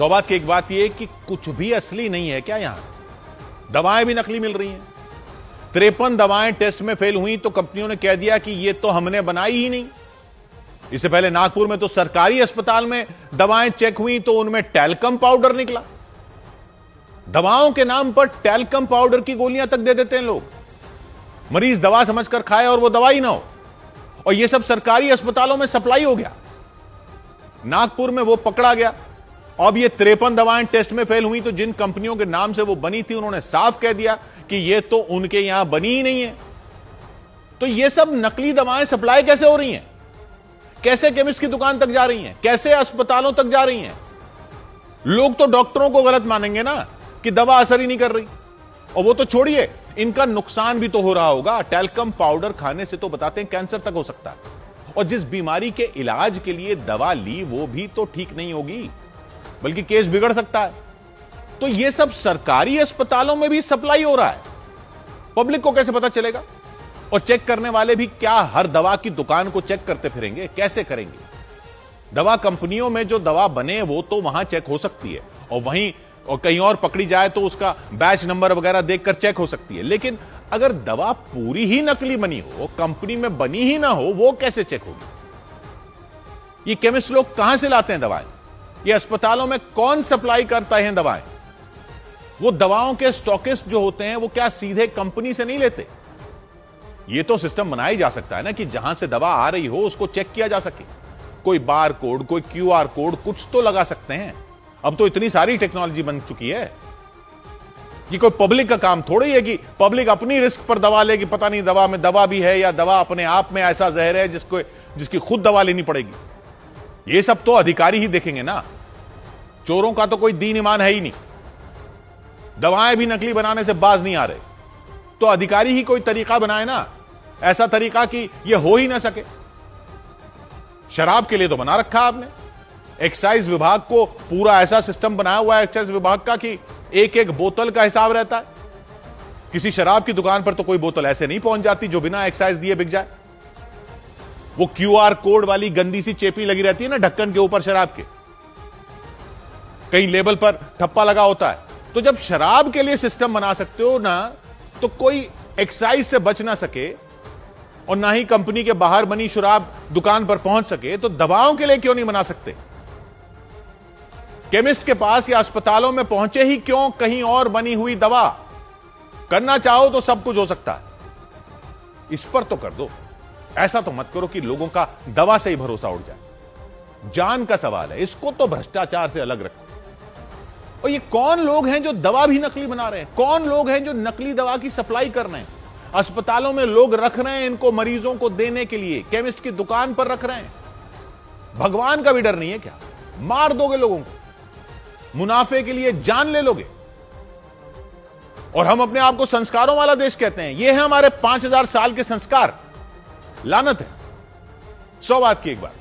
तो बात की एक बात यह कि कुछ भी असली नहीं है क्या? यहां दवाएं भी नकली मिल रही हैं। 53 दवाएं टेस्ट में फेल हुई तो कंपनियों ने कह दिया कि यह तो हमने बनाई ही नहीं। इससे पहले नागपुर में तो सरकारी अस्पताल में दवाएं चेक हुई तो उनमें टैल्कम पाउडर निकला। दवाओं के नाम पर टैल्कम पाउडर की गोलियां तक दे देते हैं लोग, मरीज दवा समझकर खाए और वो दवाई ना हो, और यह सब सरकारी अस्पतालों में सप्लाई हो गया। नागपुर में वो पकड़ा गया। अब ये 53 दवाएं टेस्ट में फेल हुई तो जिन कंपनियों के नाम से वो बनी थी उन्होंने साफ कह दिया कि ये तो उनके यहां बनी ही नहीं है। तो ये सब नकली दवाएं सप्लाई कैसे हो रही हैं? कैसे केमिस्ट की दुकान तक जा रही हैं? कैसे अस्पतालों तक जा रही हैं? लोग तो डॉक्टरों को गलत मानेंगे ना कि दवा असर ही नहीं कर रही। और वो तो छोड़िए, इनका नुकसान भी तो हो रहा होगा। टैल्कम पाउडर खाने से तो बताते हैं कैंसर तक हो सकता है, और जिस बीमारी के इलाज के लिए दवा ली वो भी तो ठीक नहीं होगी, बल्कि केस बिगड़ सकता है। तो ये सब सरकारी अस्पतालों में भी सप्लाई हो रहा है। पब्लिक को कैसे पता चलेगा? और चेक करने वाले भी क्या हर दवा की दुकान को चेक करते फिरेंगे? कैसे करेंगे? दवा कंपनियों में जो दवा बने वो तो वहां चेक हो सकती है, और वहीं और कहीं और पकड़ी जाए तो उसका बैच नंबर वगैरह देखकर चेक हो सकती है। लेकिन अगर दवा पूरी ही नकली बनी हो, कंपनी में बनी ही ना हो, वो कैसे चेक होगी? ये केमिस्ट लोग कहां से लाते हैं दवाएं? ये अस्पतालों में कौन सप्लाई करता है दवाएं? वो दवाओं के स्टॉकिस्ट जो होते हैं वो क्या सीधे कंपनी से नहीं लेते? ये तो सिस्टम बनाया जा सकता है ना कि जहां से दवा आ रही हो उसको चेक किया जा सके। कोई बार कोड, कोई क्यूआर कोड, कुछ तो लगा सकते हैं। अब तो इतनी सारी टेक्नोलॉजी बन चुकी है। ये कोई पब्लिक का काम थोड़ी है कि पब्लिक अपनी रिस्क पर दवा लेगी। पता नहीं दवा में दवा भी है या दवा अपने आप में ऐसा जहर है जिसकी खुद दवा लेनी पड़ेगी। ये सब तो अधिकारी ही देखेंगे ना। चोरों का तो कोई दीन ईमान है ही नहीं। दवाएं भी नकली बनाने से बाज नहीं आ रहे, तो अधिकारी ही कोई तरीका बनाए ना, ऐसा तरीका कि यह हो ही ना सके। शराब के लिए तो बना रखा आपने। एक्साइज विभाग को पूरा ऐसा सिस्टम बनाया हुआ है एक्साइज विभाग का कि एक एक बोतल का हिसाब रहता है। किसी शराब की दुकान पर तो कोई बोतल ऐसे नहीं पहुंच जाती जो बिना एक्साइज दिए बिक जाए। वो क्यूआर कोड वाली गंदी सी चेपी लगी रहती है ना ढक्कन के ऊपर शराब के, कहीं लेबल पर ठप्पा लगा होता है। तो जब शराब के लिए सिस्टम बना सकते हो ना, तो कोई एक्साइज से बच ना सके और ना ही कंपनी के बाहर बनी शराब दुकान पर पहुंच सके, तो दवाओं के लिए क्यों नहीं बना सकते? केमिस्ट के पास या अस्पतालों में पहुंचे ही क्यों कहीं और बनी हुई दवा? करना चाहो तो सब कुछ हो सकता है। इस पर तो कर दो। ऐसा तो मत करो कि लोगों का दवा से ही भरोसा उड़ जाए। जान का सवाल है, इसको तो भ्रष्टाचार से अलग रखो। और ये कौन लोग हैं जो दवा भी नकली बना रहे हैं? कौन लोग हैं जो नकली दवा की सप्लाई कर रहे हैं? अस्पतालों में लोग रख रहे हैं इनको मरीजों को देने के लिए, केमिस्ट की दुकान पर रख रहे हैं। भगवान का भी डर नहीं है क्या? मार दोगे लोगों को, मुनाफे के लिए जान ले लोगे। और हम अपने आप को संस्कारों वाला देश कहते हैं। ये है हमारे 5000 साल के संस्कार। लानत है। 100 बात की एक बात।